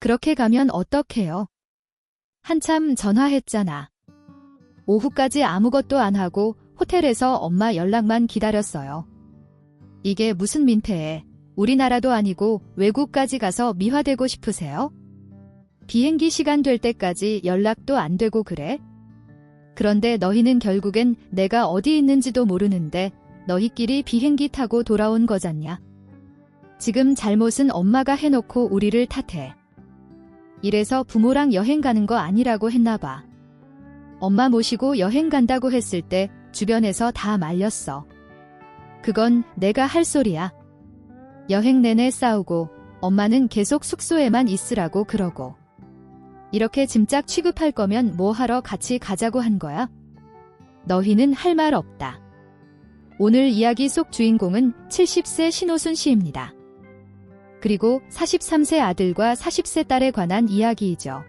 그렇게 가면 어떡해요? 한참 전화했잖아. 오후까지 아무것도 안 하고 호텔에서 엄마 연락만 기다렸어요. 이게 무슨 민폐에 우리나라도 아니고 외국까지 가서 미화되고 싶으세요? 비행기 시간 될 때까지 연락도 안 되고 그래? 그런데 너희는 결국엔 내가 어디 있는지도 모르는데 너희끼리 비행기 타고 돌아온 거잖냐? 지금 잘못은 엄마가 해놓고 우리를 탓해. 이래서 부모랑 여행 가는 거 아니라고 했나 봐. 엄마 모시고 여행 간다고 했을 때 주변에서 다 말렸어. 그건 내가 할 소리야. 여행 내내 싸우고 엄마는 계속 숙소에만 있으라고 그러고. 이렇게 짐짝 취급할 거면 뭐 하러 같이 가자고 한 거야? 너희는 할 말 없다. 오늘 이야기 속 주인공은 70세 신호순 씨입니다. 그리고 43세 아들과 40세 딸에 관한 이야기이죠.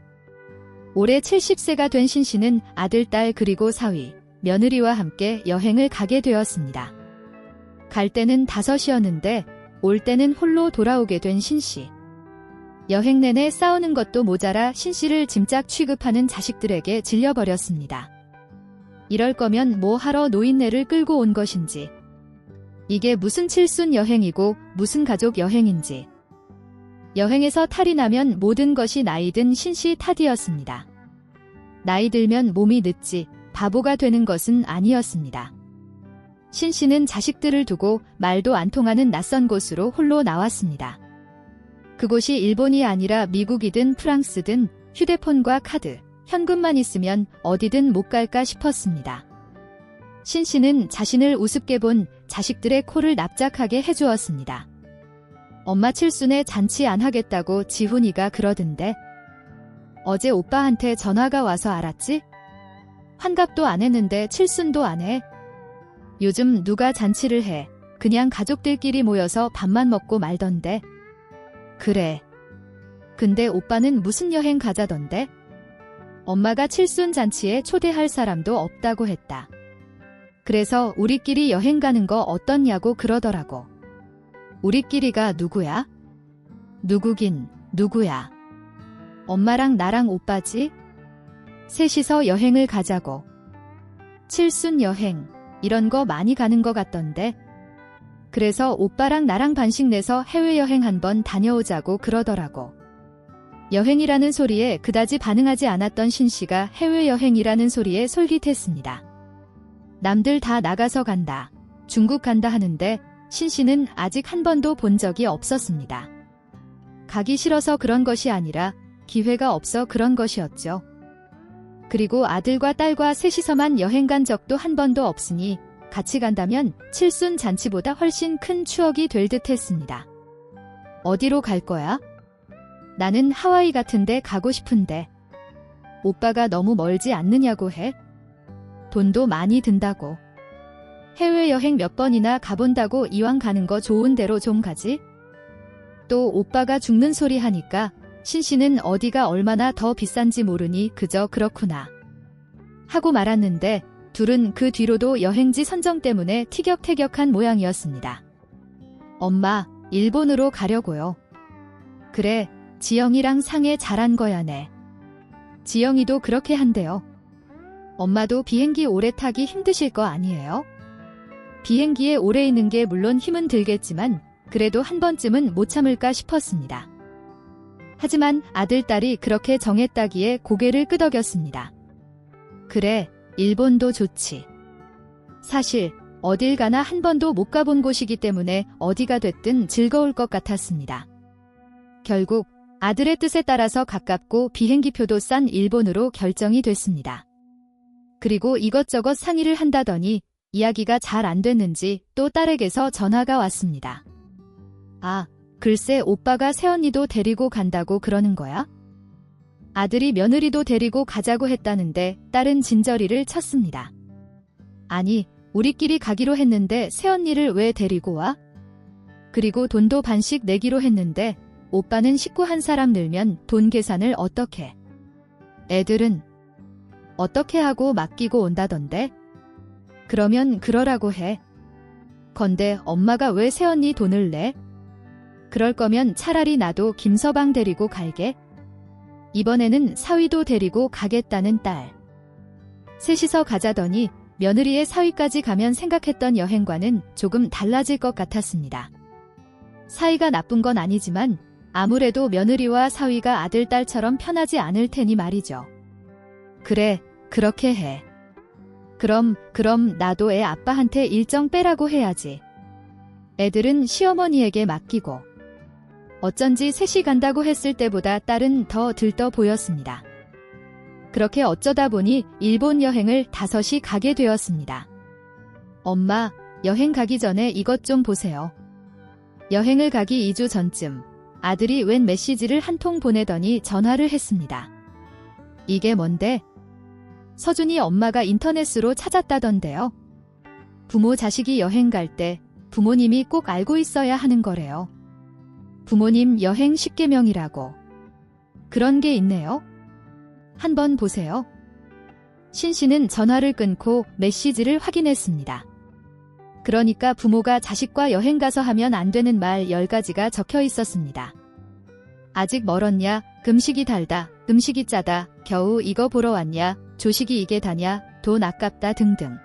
올해 70세가 된 신 씨는 아들, 딸 그리고 사위, 며느리와 함께 여행을 가게 되었습니다. 갈 때는 5이었는데 올 때는 홀로 돌아오게 된 신 씨. 여행 내내 싸우는 것도 모자라 신 씨를 짐짝 취급하는 자식들에게 질려버렸습니다. 이럴 거면 뭐 하러 노인네를 끌고 온 것인지. 이게 무슨 칠순 여행이고 무슨 가족 여행인지. 여행에서 탈이 나면 모든 것이 나이든 신 씨 탓이었습니다. 나이 들면 몸이 늙지 바보가 되는 것은 아니었습니다. 신 씨는 자식들을 두고 말도 안 통하는 낯선 곳으로 홀로 나왔습니다. 그곳이 일본이 아니라 미국이든 프랑스든 휴대폰과 카드, 현금만 있으면 어디든 못 갈까 싶었습니다. 신 씨는 자신을 우습게 본 자식들의 코를 납작하게 해주었습니다. 엄마 칠순에 잔치 안 하겠다고 지훈이가 그러던데. 어제 오빠한테 전화가 와서 알았지? 환갑도 안 했는데 칠순도 안 해. 요즘 누가 잔치를 해. 그냥 가족들끼리 모여서 밥만 먹고 말던데. 그래. 근데 오빠는 무슨 여행 가자던데? 엄마가 칠순 잔치에 초대할 사람도 없다고 했다. 그래서 우리끼리 여행 가는 거 어떻냐고 그러더라고. 우리끼리가 누구야? 누구긴 누구야. 엄마랑 나랑 오빠지? 셋이서 여행을 가자고. 칠순 여행 이런 거 많이 가는 거 같던데. 그래서 오빠랑 나랑 반씩 내서 해외여행 한번 다녀오자고 그러더라고. 여행이라는 소리에 그다지 반응하지 않았던 신 씨가 해외여행이라는 소리에 솔깃했습니다. 남들 다 나가서 간다. 중국 간다 하는데 신 씨는 아직 한 번도 본 적이 없었습니다. 가기 싫어서 그런 것이 아니라 기회가 없어 그런 것이었죠. 그리고 아들과 딸과 셋이서만 여행 간 적도 한 번도 없으니 같이 간다면 칠순 잔치보다 훨씬 큰 추억이 될 듯 했습니다. 어디로 갈 거야? 나는 하와이 같은 데 가고 싶은데. 오빠가 너무 멀지 않느냐고 해? 돈도 많이 든다고. 해외여행 몇 번이나 가본다고 이왕 가는 거 좋은 데로 좀 가지? 또 오빠가 죽는 소리 하니까 신 씨는 어디가 얼마나 더 비싼지 모르니 그저 그렇구나 하고 말았는데 둘은 그 뒤로도 여행지 선정 때문에 티격태격한 모양이었습니다. 엄마, 일본으로 가려고요. 그래, 지영이랑 상해 잘한 거야네. 지영이도 그렇게 한대요. 엄마도 비행기 오래 타기 힘드실 거 아니에요? 비행기에 오래 있는 게 물론 힘은 들겠지만 그래도 한 번쯤은 못 참을까 싶었습니다. 하지만 아들, 딸이 그렇게 정했다기에 고개를 끄덕였습니다. 그래, 일본도 좋지. 사실 어딜 가나 한 번도 못 가본 곳이기 때문에 어디가 됐든 즐거울 것 같았습니다. 결국 아들의 뜻에 따라서 가깝고 비행기표도 싼 일본으로 결정이 됐습니다. 그리고 이것저것 상의를 한다더니 이야기가 잘 안 됐는지 또 딸에게서 전화가 왔습니다. 아, 글쎄 오빠가 새언니도 데리고 간다고 그러는 거야? 아들이 며느리도 데리고 가자고 했다는데 딸은 진저리를 쳤습니다. 아니, 우리끼리 가기로 했는데 새언니를 왜 데리고 와? 그리고 돈도 반씩 내기로 했는데 오빠는 식구 한 사람 늘면 돈 계산을 어떻게? 애들은 어떻게 하고 맡기고 온다던데? 그러면 그러라고 해. 건데 엄마가 왜 새언니 돈을 내? 그럴 거면 차라리 나도 김서방 데리고 갈게. 이번에는 사위도 데리고 가겠다는 딸. 셋이서 가자더니 며느리의 사위까지 가면 생각했던 여행과는 조금 달라질 것 같았습니다. 사이가 나쁜 건 아니지만 아무래도 며느리와 사위가 아들, 딸처럼 편하지 않을 테니 말이죠. 그래, 그렇게 해. 그럼 나도 애 아빠한테 일정 빼라고 해야지. 애들은 시어머니에게 맡기고. 어쩐지 셋이 간다고 했을 때보다 딸은 더 들떠 보였습니다. 그렇게 어쩌다 보니 일본 여행을 5이 가게 되었습니다. 엄마, 여행 가기 전에 이것 좀 보세요. 여행을 가기 2주 전쯤 아들이 웬 메시지를 한 통 보내더니 전화를 했습니다. 이게 뭔데? 서준이 엄마가 인터넷으로 찾았다던데요. 부모 자식이 여행 갈 때 부모님이 꼭 알고 있어야 하는 거래요. 부모님 여행 10계명이라고. 그런 게 있네요. 한번 보세요. 신 씨는 전화를 끊고 메시지를 확인했습니다. 그러니까 부모가 자식과 여행 가서 하면 안 되는 말 10가지가 적혀 있었습니다. 아직 멀었냐, 금식이 달다, 음식이 짜다, 겨우 이거 보러 왔냐, 조식이 이게 다냐, 돈 아깝다 등등.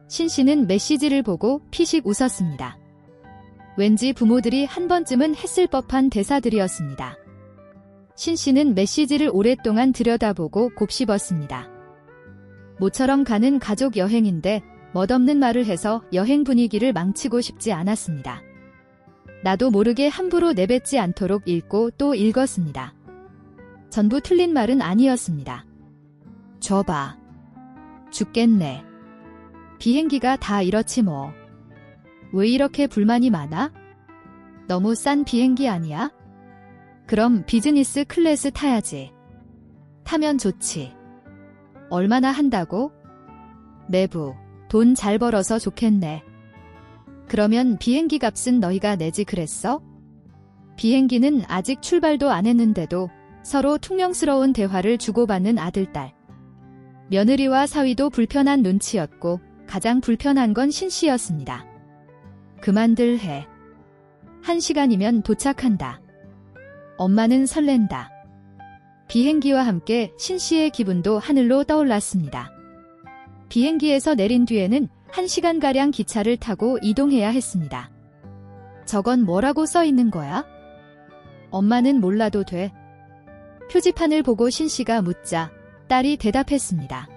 신 씨는 메시지를 보고 피식 웃었습니다. 왠지 부모들이 한 번쯤은 했을 법한 대사들이었습니다. 신 씨는 메시지를 오랫동안 들여다보고 곱씹었습니다. 모처럼 가는 가족 여행인데 멋없는 말을 해서 여행 분위기를 망치고 싶지 않았습니다. 나도 모르게 함부로 내뱉지 않도록 읽고 또 읽었습니다. 전부 틀린 말은 아니었습니다. 줘봐. 죽겠네. 비행기가 다 이렇지 뭐. 왜 이렇게 불만이 많아? 너무 싼 비행기 아니야? 그럼 비즈니스 클래스 타야지. 타면 좋지. 얼마나 한다고? 매부. 돈 잘 벌어서 좋겠네. 그러면 비행기 값은 너희가 내지 그랬어? 비행기는 아직 출발도 안 했는데도 서로 퉁명스러운 대화를 주고받는 아들딸. 며느리와 사위도 불편한 눈치였고 가장 불편한 건 신 씨였습니다. 그만들 해. 1시간이면 도착한다. 엄마는 설렌다. 비행기와 함께 신 씨의 기분도 하늘로 떠올랐습니다. 비행기에서 내린 뒤에는 1시간가량 기차를 타고 이동해야 했습니다. 저건 뭐라고 써 있는 거야? 엄마는 몰라도 돼. 표지판을 보고 신 씨가 묻자 딸이 대답했습니다.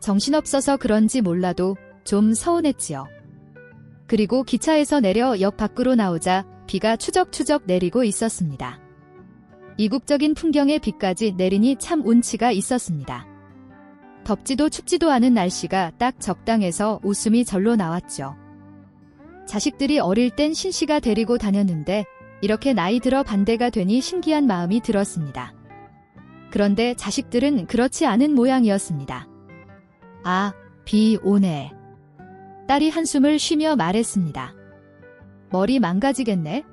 정신없어서 그런지 몰라도 좀 서운했지요. 그리고 기차에서 내려 역 밖으로 나오자 비가 추적추적 내리고 있었습니다. 이국적인 풍경에 비까지 내리니 참 운치가 있었습니다. 덥지도 춥지도 않은 날씨가 딱 적당해서 웃음이 절로 나왔죠. 자식들이 어릴 땐 신씨가 데리고 다녔는데 이렇게 나이 들어 반대가 되니 신기한 마음이 들었습니다. 그런데 자식들은 그렇지 않은 모양이었습니다. 아, 비 오네. 딸이 한숨을 쉬며 말했습니다. 머리 망가지겠네?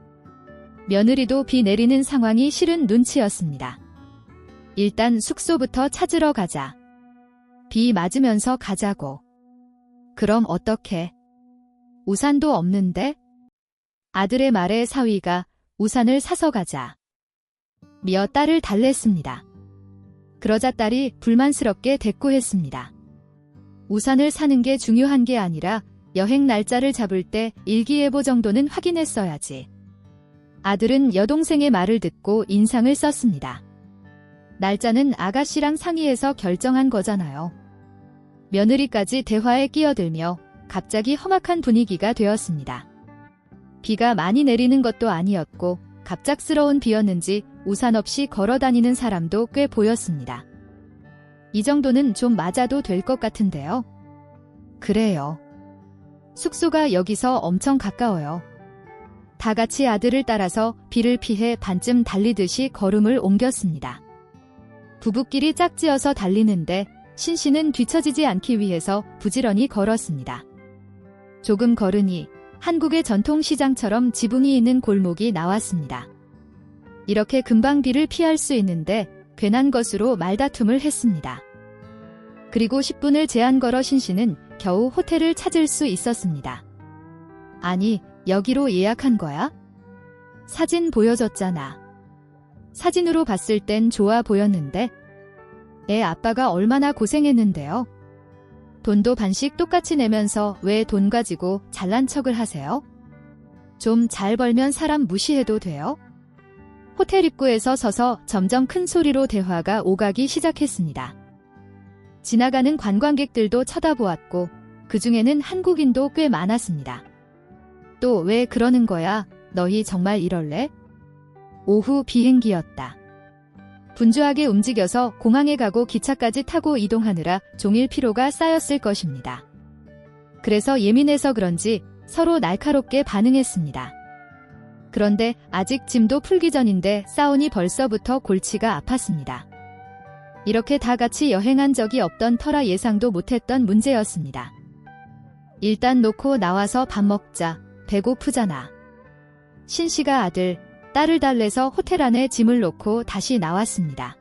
며느리도 비 내리는 상황이 싫은 눈치였습니다. 일단 숙소부터 찾으러 가자. 비 맞으면서 가자고. 그럼 어떡해? 우산도 없는데? 아들의 말에 사위가 우산을 사서 가자. 미어 딸을 달랬습니다. 그러자 딸이 불만스럽게 대꾸했습니다. 우산을 사는 게 중요한 게 아니라 여행 날짜를 잡을 때 일기예보 정도는 확인했어야지. 아들은 여동생의 말을 듣고 인상을 썼습니다. 날짜는 아가씨랑 상의해서 결정한 거잖아요. 며느리까지 대화에 끼어들며 갑자기 험악한 분위기가 되었습니다. 비가 많이 내리는 것도 아니었고 갑작스러운 비였는지 우산 없이 걸어 다니는 사람도 꽤 보였습니다. 이 정도는 좀 맞아도 될 것 같은데요. 그래요. 숙소가 여기서 엄청 가까워요. 다 같이 아들을 따라서 비를 피해 반쯤 달리듯이 걸음을 옮겼습니다. 부부끼리 짝지어서 달리는데 신 씨는 뒤처지지 않기 위해서 부지런히 걸었습니다. 조금 걸으니 한국의 전통시장처럼 지붕이 있는 골목이 나왔습니다. 이렇게 금방 비를 피할 수 있는데 괜한 것으로 말다툼을 했습니다. 그리고 10분을 제한 걸어 신 씨는 겨우 호텔을 찾을 수 있었습니다. 아니, 여기로 예약한 거야? 사진 보여줬잖아. 사진으로 봤을 땐 좋아 보였는데 애 아빠가 얼마나 고생했는데요. 돈도 반씩 똑같이 내면서 왜 돈 가지고 잘난 척을 하세요? 좀 잘 벌면 사람 무시해도 돼요? 호텔 입구에서 서서 점점 큰 소리로 대화가 오가기 시작했습니다. 지나가는 관광객들도 쳐다보았고 그 중에는 한국인도 꽤 많았습니다. 또 왜 그러는 거야? 너희 정말 이럴래? 오후 비행기였다. 분주하게 움직여서 공항에 가고 기차까지 타고 이동하느라 종일 피로가 쌓였을 것입니다. 그래서 예민해서 그런지 서로 날카롭게 반응했습니다. 그런데 아직 짐도 풀기 전인데 싸우니 벌써부터 골치가 아팠습니다. 이렇게 다 같이 여행한 적이 없던 터라 예상도 못했던 문제였습니다. 일단 놓고 나와서 밥 먹자. 배고프잖아. 신씨가 아들, 딸을 달래서 호텔 안에 짐을 놓고 다시 나왔습니다.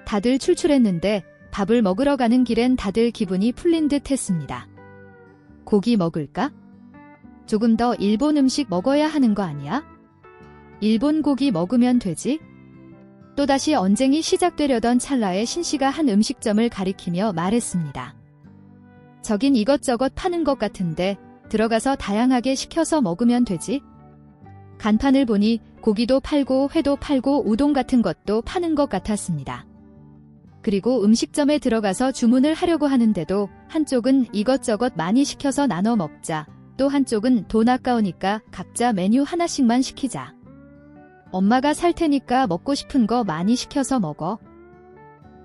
다들 출출했는데 밥을 먹으러 가는 길엔 다들 기분이 풀린 듯 했습니다. 고기 먹을까? 조금 더 일본 음식 먹어야 하는 거 아니야? 일본 고기 먹으면 되지? 또다시 언쟁이 시작되려던 찰나에 신씨가 한 음식점을 가리키며 말했습니다. 저긴 이것저것 파는 것 같은데 들어가서 다양하게 시켜서 먹으면 되지? 간판을 보니 고기도 팔고 회도 팔고 우동 같은 것도 파는 것 같았습니다. 그리고 음식점에 들어가서 주문을 하려고 하는데도 한쪽은 이것저것 많이 시켜서 나눠 먹자, 또 한쪽은 돈 아까우니까 각자 메뉴 하나씩만 시키자. 엄마가 살 테니까 먹고 싶은 거 많이 시켜서 먹어.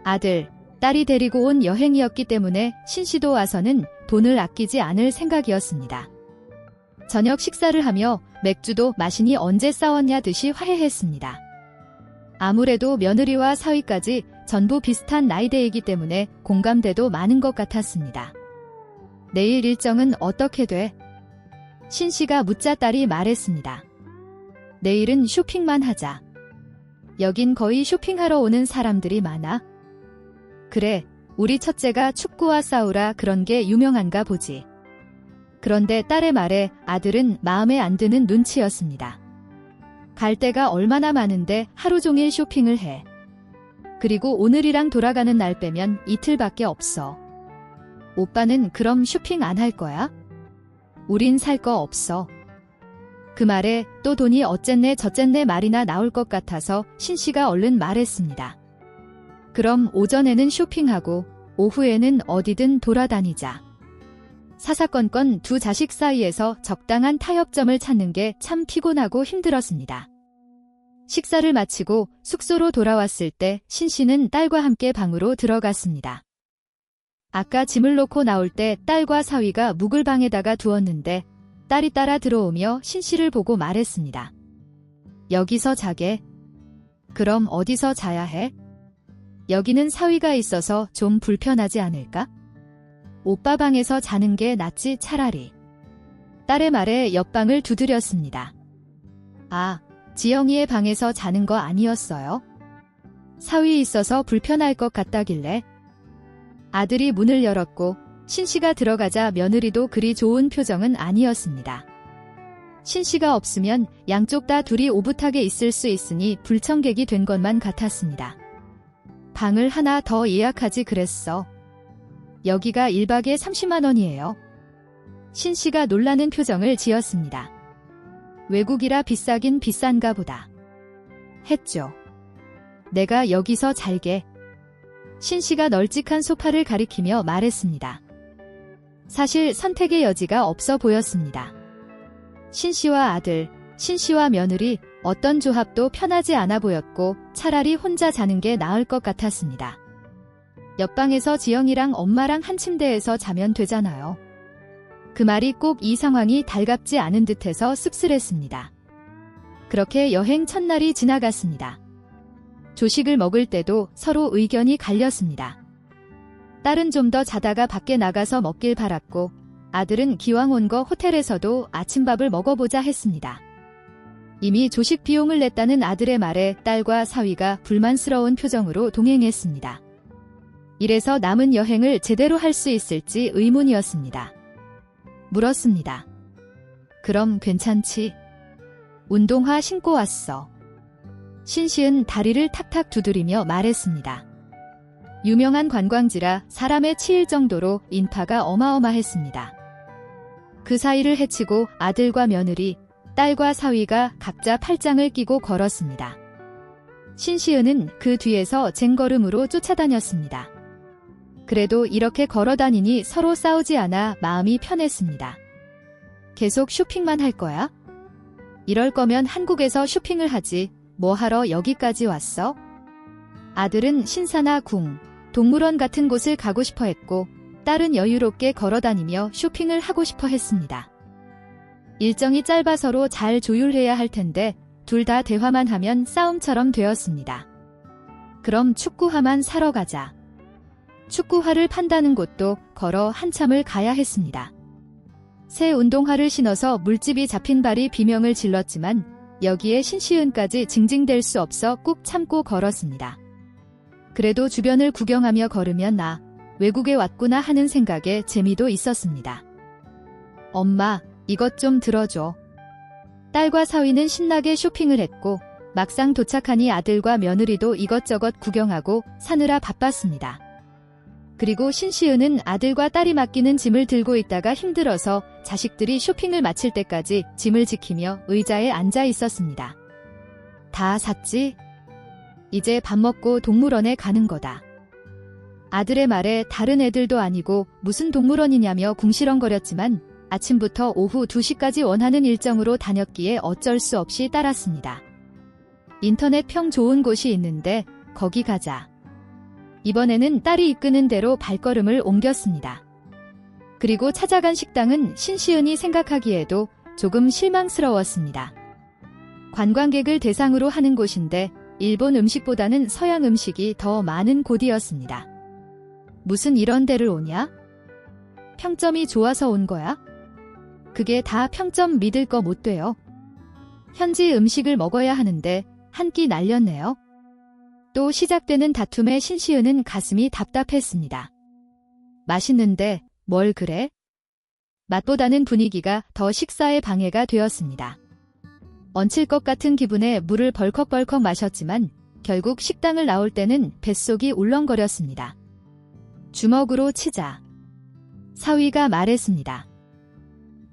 아들, 딸이 데리고 온 여행이었기 때문에 신씨도 와서는 돈을 아끼지 않을 생각이었습니다. 저녁 식사를 하며 맥주도 마시니 언제 싸웠냐 듯이 화해했습니다. 아무래도 며느리와 사위까지 전부 비슷한 나이대이기 때문에 공감대도 많은 것 같았습니다. 내일 일정은 어떻게 돼? 신씨가 묻자 딸이 말했습니다. 내일은 쇼핑만 하자. 여긴 거의 쇼핑하러 오는 사람들이 많아. 그래, 우리 첫째가 축구와 싸우라 그런 게 유명한가 보지. 그런데 딸의 말에 아들은 마음에 안 드는 눈치였습니다. 갈 데가 얼마나 많은데 하루 종일 쇼핑을 해. 그리고 오늘이랑 돌아가는 날 빼면 이틀밖에 없어. 오빠는 그럼 쇼핑 안 할 거야? 우린 살 거 없어. 그 말에 또 돈이 어쨌네 저쨌네 말이나 나올 것 같아서 신씨가 얼른 말했습니다. 그럼 오전에는 쇼핑하고 오후에는 어디든 돌아다니자. 사사건건 두 자식 사이에서 적당한 타협점을 찾는 게 참 피곤하고 힘들었습니다. 식사를 마치고 숙소로 돌아왔을 때 신씨는 딸과 함께 방으로 들어갔습니다. 아까 짐을 놓고 나올 때 딸과 사위가 묵을 방에다가 두었는데 딸이 따라 들어오며 신씨를 보고 말했습니다. 여기서 자게. 그럼 어디서 자야 해? 여기는 사위가 있어서 좀 불편하지 않을까? 오빠 방에서 자는 게 낫지 차라리. 딸의 말에 옆방을 두드렸습니다. 아, 지영이의 방에서 자는 거 아니었어요? 사위 있어서 불편할 것 같다길래. 아들이 문을 열었고 신씨가 들어가자 며느리도 그리 좋은 표정은 아니었습니다. 신씨가 없으면 양쪽 다 둘이 오붓하게 있을 수 있으니 불청객이 된 것만 같았습니다. 방을 하나 더 예약하지 그랬어. 여기가 1박에 30만 원이에요. 신씨가 놀라는 표정을 지었습니다. 외국이라 비싸긴 비싼가 보다. 했죠. 내가 여기서 잘게. 신씨가 널찍한 소파를 가리키며 말했습니다. 사실 선택의 여지가 없어 보였습니다. 신씨와 아들, 신씨와 며느리 어떤 조합도 편하지 않아 보였고 차라리 혼자 자는 게 나을 것 같았습니다. 옆방에서 지영이랑 엄마랑 한 침대에서 자면 되잖아요. 그 말이 꼭 이 상황이 달갑지 않은 듯해서 씁쓸했습니다. 그렇게 여행 첫날이 지나갔습니다. 조식을 먹을 때도 서로 의견이 갈렸습니다. 딸은 좀 더 자다가 밖에 나가서 먹길 바랐고 아들은 기왕 온 거 호텔에서도 아침밥을 먹어보자 했습니다. 이미 조식 비용을 냈다는 아들의 말에 딸과 사위가 불만스러운 표정으로 동행했습니다. 이래서 남은 여행을 제대로 할 수 있을지 의문이었습니다. 물었습니다. 그럼 괜찮지? 운동화 신고 왔어. 신시은 다리를 탁탁 두드리며 말했습니다. 유명한 관광지라 사람에 치일 정도로 인파가 어마어마했습니다. 그 사이를 헤치고 아들과 며느리, 딸과 사위가 각자 팔짱을 끼고 걸었습니다. 신시은은 그 뒤에서 쟁걸음으로 쫓아다녔습니다. 그래도 이렇게 걸어다니니 서로 싸우지 않아 마음이 편했습니다. 계속 쇼핑만 할 거야? 이럴 거면 한국에서 쇼핑을 하지, 뭐 하러 여기까지 왔어? 아들은 신사나 궁, 동물원 같은 곳을 가고 싶어 했고, 딸은 여유롭게 걸어다니며 쇼핑을 하고 싶어 했습니다. 일정이 짧아서로 잘 조율해야 할 텐데 둘 다 대화만 하면 싸움처럼 되었습니다. 그럼 축구화만 사러 가자. 축구화를 판다는 곳도 걸어 한참을 가야 했습니다. 새 운동화를 신어서 물집이 잡힌 발이 비명을 질렀지만 여기에 신시은까지 징징댈 수 없어 꾹 참고 걸었습니다. 그래도 주변을 구경하며 걸으면 외국에 왔구나 하는 생각에 재미도 있었습니다. 엄마, 이것 좀 들어줘. 딸과 사위는 신나게 쇼핑을 했고 막상 도착하니 아들과 며느리도 이것저것 구경하고 사느라 바빴습니다. 그리고 신시은은 아들과 딸이 맡기는 짐을 들고 있다가 힘들어서 자식들이 쇼핑을 마칠 때까지 짐을 지키며 의자에 앉아 있었습니다. 다 샀지? 이제 밥 먹고 동물원에 가는 거다. 아들의 말에 다른 애들도 아니고 무슨 동물원이냐며 궁시렁거렸지만 아침부터 오후 2시까지 원하는 일정으로 다녔기에 어쩔 수 없이 따랐습니다. 인터넷 평 좋은 곳이 있는데 거기 가자. 이번에는 딸이 이끄는 대로 발걸음을 옮겼습니다. 그리고 찾아간 식당은 신시은이 생각하기에도 조금 실망스러웠습니다. 관광객을 대상으로 하는 곳인데 일본 음식보다는 서양 음식이 더 많은 곳이었습니다. 무슨 이런 데를 오냐? 평점이 좋아서 온 거야? 그게 다 평점 믿을 거 못 돼요. 현지 음식을 먹어야 하는데 한 끼 날렸네요. 또 시작되는 다툼에 신시은은 가슴이 답답했습니다. 맛있는데 뭘 그래? 맛보다는 분위기가 더 식사에 방해가 되었습니다. 얹힐 것 같은 기분에 물을 벌컥벌컥 마셨지만 결국 식당을 나올 때는 뱃속이 울렁거렸습니다. 주먹으로 치자. 사위가 말했습니다.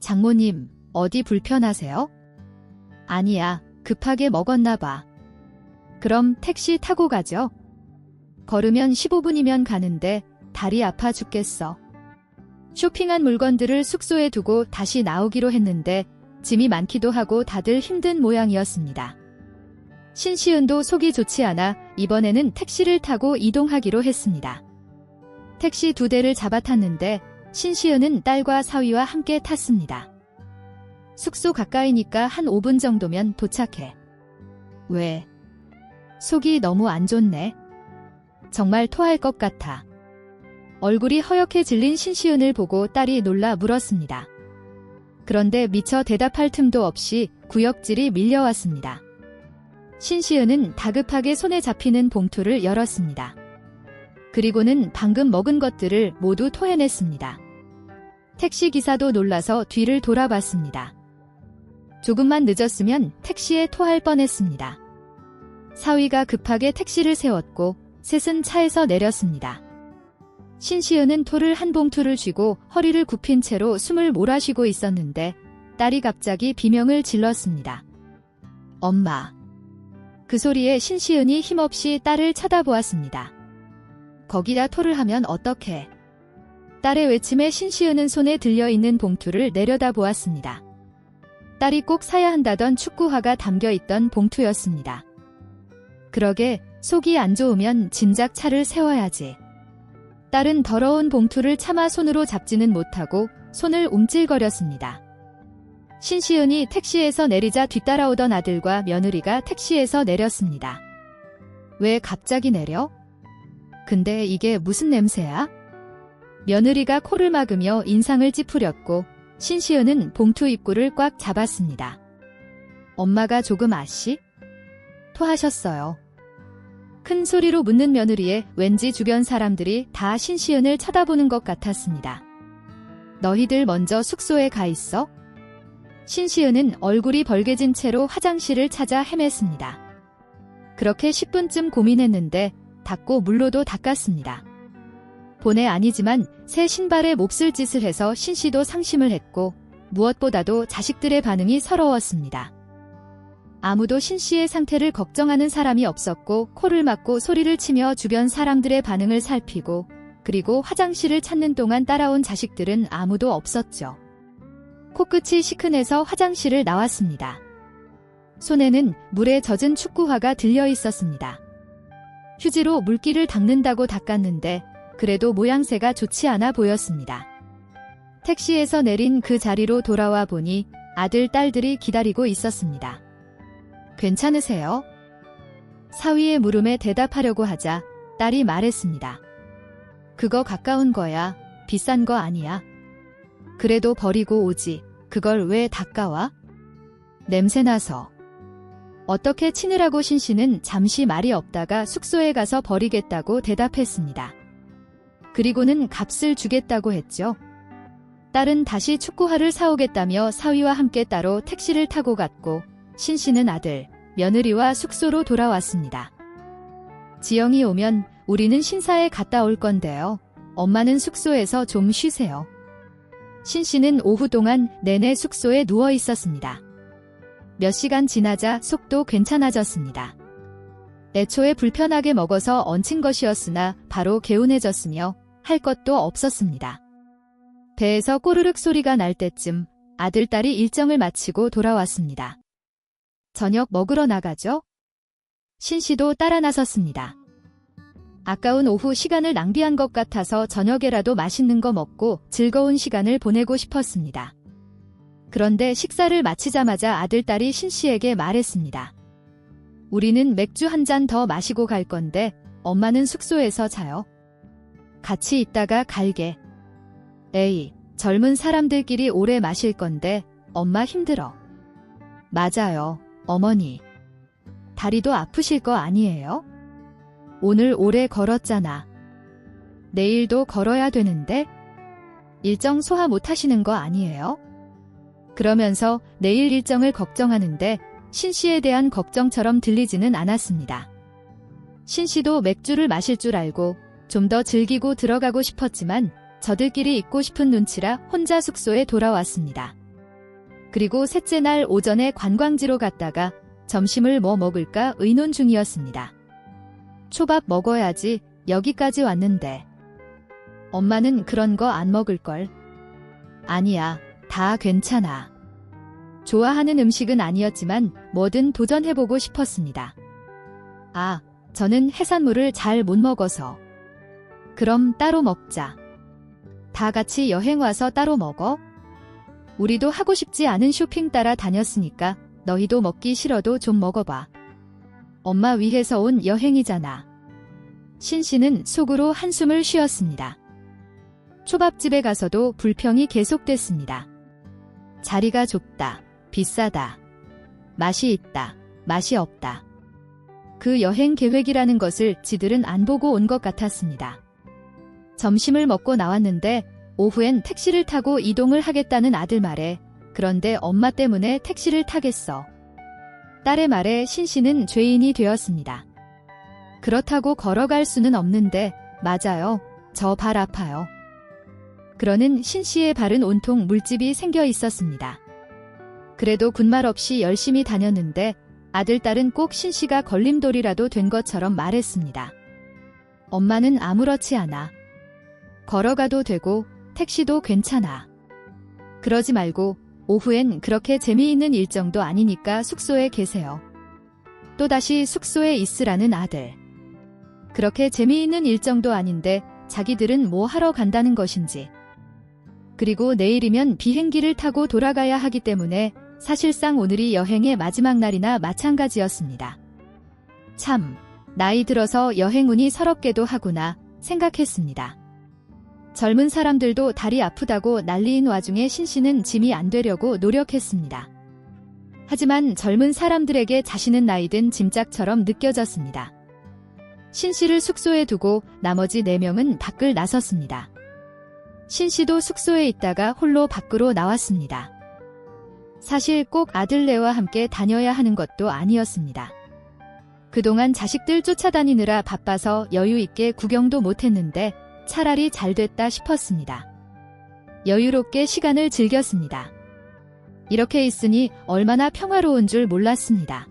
장모님, 어디 불편하세요? 아니야, 급하게 먹었나 봐. 그럼 택시 타고 가죠. 걸으면 15분이면 가는데 다리 아파 죽겠어. 쇼핑한 물건들을 숙소에 두고 다시 나오기로 했는데 짐이 많기도 하고 다들 힘든 모양이었습니다. 신시은도 속이 좋지 않아 이번에는 택시를 타고 이동하기로 했습니다. 택시 2대를 잡아탔는데 신시은은 딸과 사위와 함께 탔습니다. 숙소 가까이니까 한 5분 정도면 도착해. 왜? 속이 너무 안 좋네. 정말 토할 것 같아. 얼굴이 허옇게 질린 신시은을 보고 딸이 놀라 물었습니다. 그런데 미처 대답할 틈도 없이 구역질이 밀려왔습니다. 신시은은 다급하게 손에 잡히는 봉투를 열었습니다. 그리고는 방금 먹은 것들을 모두 토해냈습니다. 택시기사도 놀라서 뒤를 돌아봤습니다. 조금만 늦었으면 택시에 토할 뻔했습니다. 사위가 급하게 택시를 세웠고 셋은 차에서 내렸습니다. 신시은은 토를 한 봉투를 쥐고 허리를 굽힌 채로 숨을 몰아쉬고 있었는데 딸이 갑자기 비명을 질렀습니다. 엄마. 그 소리에 신시은이 힘없이 딸을 쳐다보았습니다. 거기다 토를 하면 어떡해. 딸의 외침에 신시은은 손에 들려있는 봉투를 내려다보았습니다. 딸이 꼭 사야 한다던 축구화가 담겨있던 봉투였습니다. 그러게 속이 안 좋으면 진작 차를 세워야지. 딸은 더러운 봉투를 차마 손으로 잡지는 못하고 손을 움찔거렸습니다. 신시은이 택시에서 내리자 뒤따라오던 아들과 며느리가 택시에서 내렸습니다. 왜 갑자기 내려? 근데 이게 무슨 냄새야? 며느리가 코를 막으며 인상을 찌푸렸고 신시은은 봉투 입구를 꽉 잡았습니다. 엄마가 조금 아시? 토하셨어요. 큰 소리로 묻는 며느리에 왠지 주변 사람들이 다 신시은을 쳐다보는 것 같았습니다. 너희들 먼저 숙소에 가 있어? 신시은은 얼굴이 벌개진 채로 화장실을 찾아 헤맸습니다. 그렇게 10분쯤 고민했는데 닦고 물로도 닦았습니다. 본의 아니지만 새 신발에 몹쓸 짓을 해서 신씨도 상심을 했고 무엇보다도 자식들의 반응이 서러웠습니다. 아무도 신씨의 상태를 걱정하는 사람이 없었고 코를 막고 소리를 치며 주변 사람들의 반응을 살피고 그리고 화장실을 찾는 동안 따라온 자식들은 아무도 없었죠. 코끝이 시큰해서 화장실을 나왔습니다. 손에는 물에 젖은 축구화가 들려 있었습니다. 휴지로 물기를 닦는다고 닦았는데 그래도 모양새가 좋지 않아 보였습니다. 택시에서 내린 그 자리로 돌아와 보니 아들, 딸들이 기다리고 있었습니다. 괜찮으세요? 사위의 물음에 대답하려고 하자 딸이 말했습니다. 그거 가까운 거야. 비싼 거 아니야. 그래도 버리고 오지. 그걸 왜 닦아와? 냄새나서. 어떻게 치느라고 신씨는 잠시 말이 없다가 숙소에 가서 버리겠다고 대답했습니다. 그리고는 값을 주겠다고 했죠. 딸은 다시 축구화를 사오겠다며 사위와 함께 따로 택시를 타고 갔고 신씨는 아들, 며느리와 숙소로 돌아왔습니다. 지영이 오면 우리는 신사에 갔다 올 건데요. 엄마는 숙소에서 좀 쉬세요. 신씨는 오후 동안 내내 숙소에 누워 있었습니다. 몇 시간 지나자 속도 괜찮아졌습니다. 애초에 불편하게 먹어서 얹힌 것이었으나 바로 개운해졌으며 할 것도 없었습니다. 배에서 꼬르륵 소리가 날 때쯤 아들, 딸이 일정을 마치고 돌아왔습니다. 저녁 먹으러 나가죠? 신씨도 따라 나섰습니다. 아까운 오후 시간을 낭비한 것 같아서 저녁에라도 맛있는 거 먹고 즐거운 시간을 보내고 싶었습니다. 그런데 식사를 마치자마자 아들, 딸이 신씨에게 말했습니다. 우리는 맥주 한 잔 더 마시고 갈 건데 엄마는 숙소에서 자요. 같이 있다가 갈게. 에이, 젊은 사람들끼리 오래 마실 건데 엄마 힘들어. 맞아요, 어머니. 다리도 아프실 거 아니에요? 오늘 오래 걸었잖아. 내일도 걸어야 되는데? 일정 소화 못 하시는 거 아니에요? 그러면서 내일 일정을 걱정하는데 신씨에 대한 걱정처럼 들리지는 않았습니다. 신씨도 맥주를 마실 줄 알고 좀 더 즐기고 들어가고 싶었지만 저들끼리 있고 싶은 눈치라 혼자 숙소에 돌아왔습니다. 그리고 셋째 날 오전에 관광지로 갔다가 점심을 뭐 먹을까 의논 중이었습니다. 초밥 먹어야지. 여기까지 왔는데. 엄마는 그런 거 안 먹을걸. 아니야, 다 괜찮아. 좋아하는 음식은 아니었지만 뭐든 도전해보고 싶었습니다. 아, 저는 해산물을 잘 못 먹어서. 그럼 따로 먹자. 다 같이 여행 와서 따로 먹어? 우리도 하고 싶지 않은 쇼핑 따라 다녔으니까 너희도 먹기 싫어도 좀 먹어봐. 엄마 위해서 온 여행이잖아. 신씨는 속으로 한숨을 쉬었습니다. 초밥집에 가서도 불평이 계속됐습니다. 자리가 좁다, 비싸다, 맛이 있다, 맛이 없다. 그 여행 계획이라는 것을 지들은 안 보고 온 것 같았습니다. 점심을 먹고 나왔는데 오후엔 택시를 타고 이동을 하겠다는 아들 말에 그런데 엄마 때문에 택시를 타겠어. 딸의 말에 신씨는 죄인이 되었습니다. 그렇다고 걸어갈 수는 없는데 맞아요. 저 발 아파요. 그러는 신씨의 발은 온통 물집이 생겨 있었습니다. 그래도 군말 없이 열심히 다녔는데 아들, 딸은 꼭 신씨가 걸림돌이라도 된 것처럼 말했습니다. 엄마는 아무렇지 않아. 걸어가도 되고 택시도 괜찮아. 그러지 말고 오후엔 그렇게 재미있는 일정도 아니니까 숙소에 계세요. 또다시 숙소에 있으라는 아들. 그렇게 재미있는 일정도 아닌데 자기들은 뭐 하러 간다는 것인지. 그리고 내일이면 비행기를 타고 돌아가야 하기 때문에 사실상 오늘이 여행의 마지막 날이나 마찬가지였습니다. 참, 나이 들어서 여행 운이 서럽게도 하구나 생각했습니다. 젊은 사람들도 다리 아프다고 난리인 와중에 신씨는 짐이 안 되려고 노력했습니다. 하지만 젊은 사람들에게 자신은 나이든 짐짝처럼 느껴졌습니다. 신씨를 숙소에 두고 나머지 4명은 밖을 나섰습니다. 신씨도 숙소에 있다가 홀로 밖으로 나왔습니다. 사실 꼭 아들네와 함께 다녀야 하는 것도 아니었습니다. 그동안 자식들 쫓아다니느라 바빠서 여유 있게 구경도 못했는데 차라리 잘 됐다 싶었습니다. 여유롭게 시간을 즐겼습니다. 이렇게 있으니 얼마나 평화로운 줄 몰랐습니다.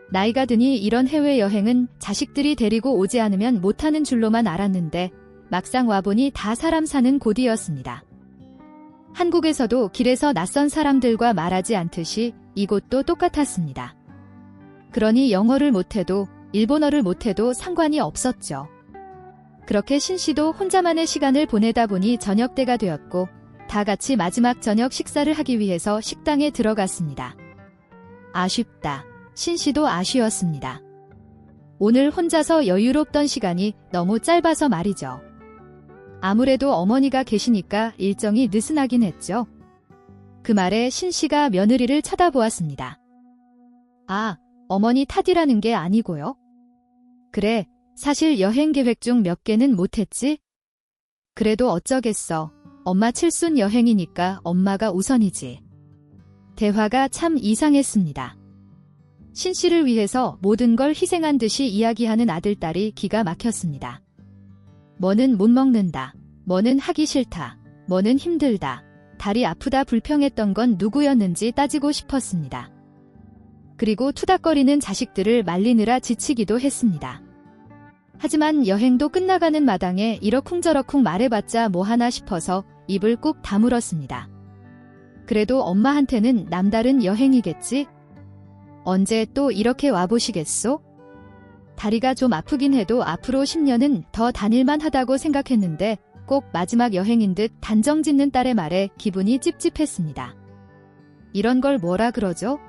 나이가 드니 이런 해외여행은 자식들이 데리고 오지 않으면 못하는 줄로만 알았는데 막상 와보니 다 사람 사는 곳이었습니다. 한국에서도 길에서 낯선 사람들과 말하지 않듯이 이곳도 똑같았습니다. 그러니 영어를 못해도 일본어를 못해도 상관이 없었죠. 그렇게 신씨도 혼자만의 시간을 보내다 보니 저녁때가 되었고 다 같이 마지막 저녁 식사를 하기 위해서 식당에 들어갔습니다. 아쉽다. 신씨도 아쉬웠습니다. 오늘 혼자서 여유롭던 시간이 너무 짧아서 말이죠. 아무래도 어머니가 계시니까 일정이 느슨하긴 했죠. 그 말에 신씨가 며느리를 쳐다보았습니다. 아, 어머니 탓이라는 게 아니고요. 그래, 사실 여행 계획 중 몇 개는 못했지? 그래도 어쩌겠어. 엄마 칠순 여행이니까 엄마가 우선이지. 대화가 참 이상했습니다. 신씨를 위해서 모든 걸 희생한 듯이 이야기하는 아들딸이 기가 막혔습니다. 뭐는 못 먹는다. 뭐는 하기 싫다. 뭐는 힘들다. 다리 아프다 불평했던 건 누구였는지 따지고 싶었습니다. 그리고 투닥거리는 자식들을 말리느라 지치기도 했습니다. 하지만 여행도 끝나가는 마당에 이러쿵저러쿵 말해봤자 뭐하나 싶어서 입을 꾹 다물었습니다. 그래도 엄마한테는 남다른 여행이겠지? 언제 또 이렇게 와보시겠소? 다리가 좀 아프긴 해도 앞으로 10년은 더 다닐만 하다고 생각했는데 꼭 마지막 여행인 듯 단정 짓는 딸의 말에 기분이 찝찝했습니다. 이런 걸 뭐라 그러죠?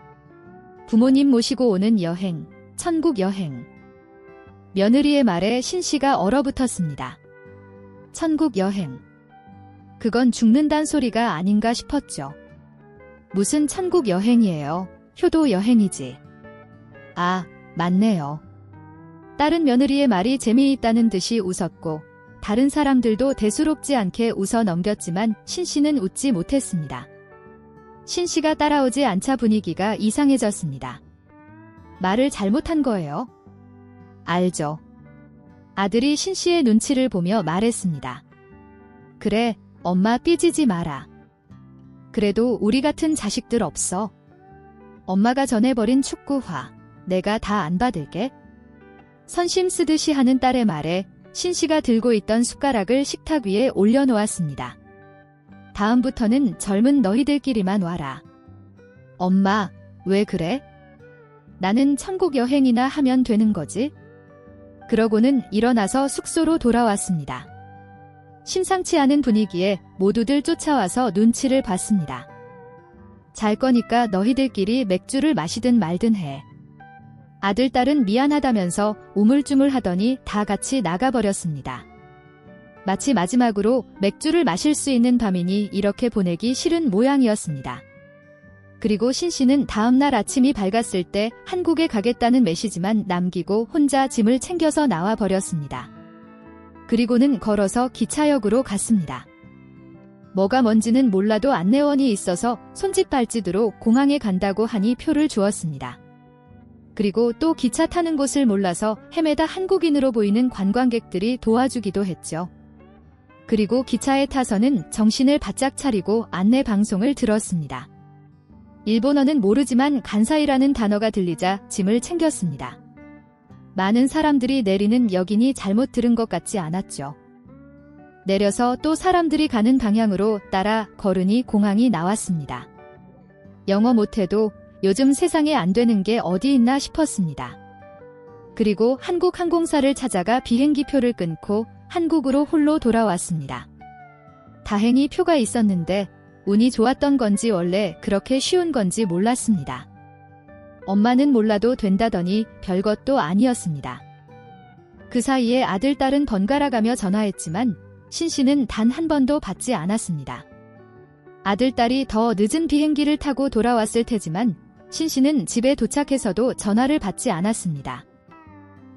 부모님 모시고 오는 여행, 천국 여행. 며느리의 말에 신씨가 얼어붙었습니다. 천국 여행. 그건 죽는단 소리가 아닌가 싶었죠. 무슨 천국 여행이에요. 효도 여행이지. 아, 맞네요. 딸은 며느리의 말이 재미있다는 듯이 웃었고 다른 사람들도 대수롭지 않게 웃어 넘겼지만 신씨는 웃지 못했습니다. 신씨가 따라오지 않자 분위기가 이상해졌습니다. 말을 잘못한 거예요? 알죠. 아들이 신씨의 눈치를 보며 말했습니다. 그래, 엄마 삐지지 마라. 그래도 우리 같은 자식들 없어. 엄마가 전해버린 축구화, 내가 다 안 받을게. 선심 쓰듯이 하는 딸의 말에 신씨가 들고 있던 숟가락을 식탁 위에 올려놓았습니다. 다음부터는 젊은 너희들끼리만 와라. 엄마, 왜 그래? 나는 천국 여행이나 하면 되는 거지? 그러고는 일어나서 숙소로 돌아왔습니다. 심상치 않은 분위기에 모두들 쫓아와서 눈치를 봤습니다. 잘 거니까 너희들끼리 맥주를 마시든 말든 해. 아들, 딸은 미안하다면서 우물쭈물하더니 다 같이 나가버렸습니다. 마치 마지막으로 맥주를 마실 수 있는 밤이니 이렇게 보내기 싫은 모양이었습니다. 그리고 신씨는 다음날 아침이 밝았을 때 한국에 가겠다는 메시지만 남기고 혼자 짐을 챙겨서 나와버렸습니다. 그리고는 걸어서 기차역으로 갔습니다. 뭐가 뭔지는 몰라도 안내원이 있어서 손짓 발짓으로 공항에 간다고 하니 표를 주었습니다. 그리고 또 기차 타는 곳을 몰라서 헤매다 한국인으로 보이는 관광객들이 도와주기도 했죠. 그리고 기차에 타서는 정신을 바짝 차리고 안내 방송을 들었습니다. 일본어는 모르지만 간사이라는 단어가 들리자 짐을 챙겼습니다. 많은 사람들이 내리는 역이니 잘못 들은 것 같지 않았죠. 내려서 또 사람들이 가는 방향으로 따라 걸으니 공항이 나왔습니다. 영어 못해도 요즘 세상에 안 되는 게 어디 있나 싶었습니다. 그리고 한국항공사를 찾아가 비행기표를 끊고 한국으로 홀로 돌아왔습니다. 다행히 표가 있었는데 운이 좋았던 건지 원래 그렇게 쉬운 건지 몰랐습니다. 엄마는 몰라도 된다더니 별것도 아니었습니다. 그 사이에 아들, 딸은 번갈아가며 전화했지만 신씨는 단 한 번도 받지 않았습니다. 아들, 딸이 더 늦은 비행기를 타고 돌아왔을 테지만 신씨는 집에 도착해서도 전화를 받지 않았습니다.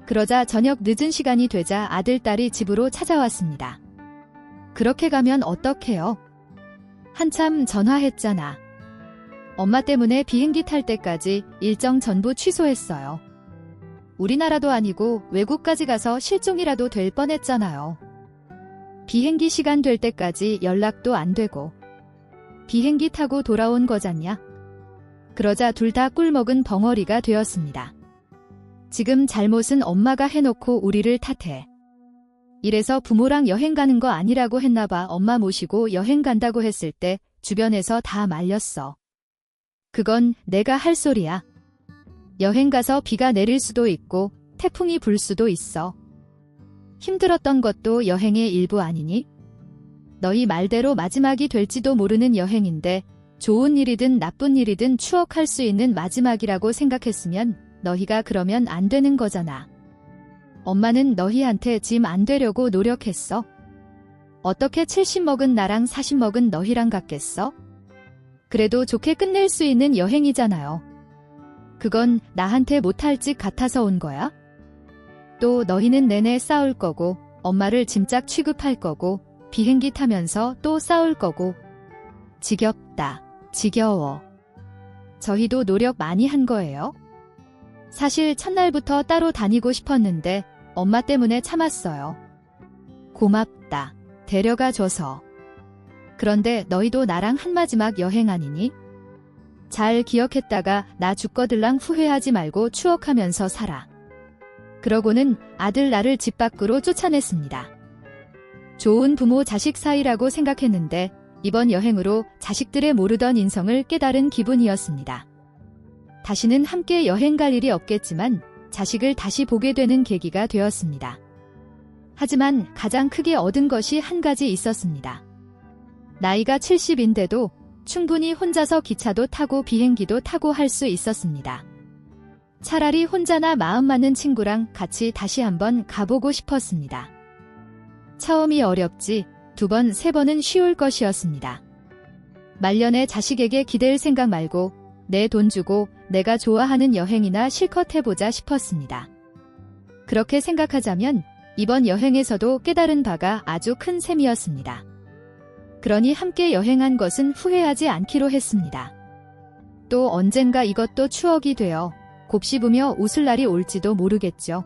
그러자 저녁 늦은 시간이 되자 아들, 딸이 집으로 찾아왔습니다. 그렇게 가면 어떡해요? 한참 전화했잖아. 엄마 때문에 비행기 탈 때까지 일정 전부 취소했어요. 우리나라도 아니고 외국까지 가서 실종이라도 될 뻔했잖아요. 비행기 시간 될 때까지 연락도 안 되고 비행기 타고 돌아온 거잖냐. 그러자 둘 다 꿀먹은 벙어리가 되었습니다. 지금 잘못은 엄마가 해놓고 우리를 탓해. 이래서 부모랑 여행 가는 거 아니라고 했나봐. 엄마 모시고 여행 간다고 했을 때 주변에서 다 말렸어. 그건 내가 할 소리야. 여행 가서 비가 내릴 수도 있고 태풍이 불 수도 있어. 힘들었던 것도 여행의 일부 아니니? 너희 말대로 마지막이 될지도 모르는 여행인데 좋은 일이든 나쁜 일이든 추억할 수 있는 마지막이라고 생각했으면 너희가 그러면 안 되는 거잖아. 엄마는 너희한테 짐 안 되려고 노력했어. 어떻게 70 먹은 나랑 40 먹은 너희랑 같겠어? 그래도 좋게 끝낼 수 있는 여행이잖아요. 그건 나한테 못할 짓 같아서 온 거야? 또 너희는 내내 싸울 거고 엄마를 짐짝 취급할 거고 비행기 타면서 또 싸울 거고 지겹다. 지겨워. 저희도 노력 많이 한 거예요. 사실 첫날부터 따로 다니고 싶었는데 엄마 때문에 참았어요. 고맙다. 데려가줘서. 그런데 너희도 나랑 한 마지막 여행 아니니? 잘 기억했다가 나 죽거들랑 후회하지 말고 추억하면서 살아. 그러고는 아들 나를 집 밖으로 쫓아냈습니다. 좋은 부모 자식 사이라고 생각했는데 이번 여행으로 자식들의 모르던 인성을 깨달은 기분이었습니다. 다시는 함께 여행 갈 일이 없겠지만 자식을 다시 보게 되는 계기가 되었습니다. 하지만 가장 크게 얻은 것이 한 가지 있었습니다. 나이가 70인데도 충분히 혼자서 기차도 타고 비행기도 타고 할 수 있었습니다. 차라리 혼자나 마음 맞는 친구랑 같이 다시 한번 가보고 싶었습니다. 처음이 어렵지 2번, 3번은 쉬울 것이었습니다. 말년에 자식에게 기댈 생각 말고 내 돈 주고 내가 좋아하는 여행이나 실컷 해보자 싶었습니다. 그렇게 생각하자면 이번 여행에서도 깨달은 바가 아주 큰 셈이었습니다. 그러니 함께 여행한 것은 후회하지 않기로 했습니다. 또 언젠가 이것도 추억이 되어 곱씹으며 웃을 날이 올지도 모르겠죠.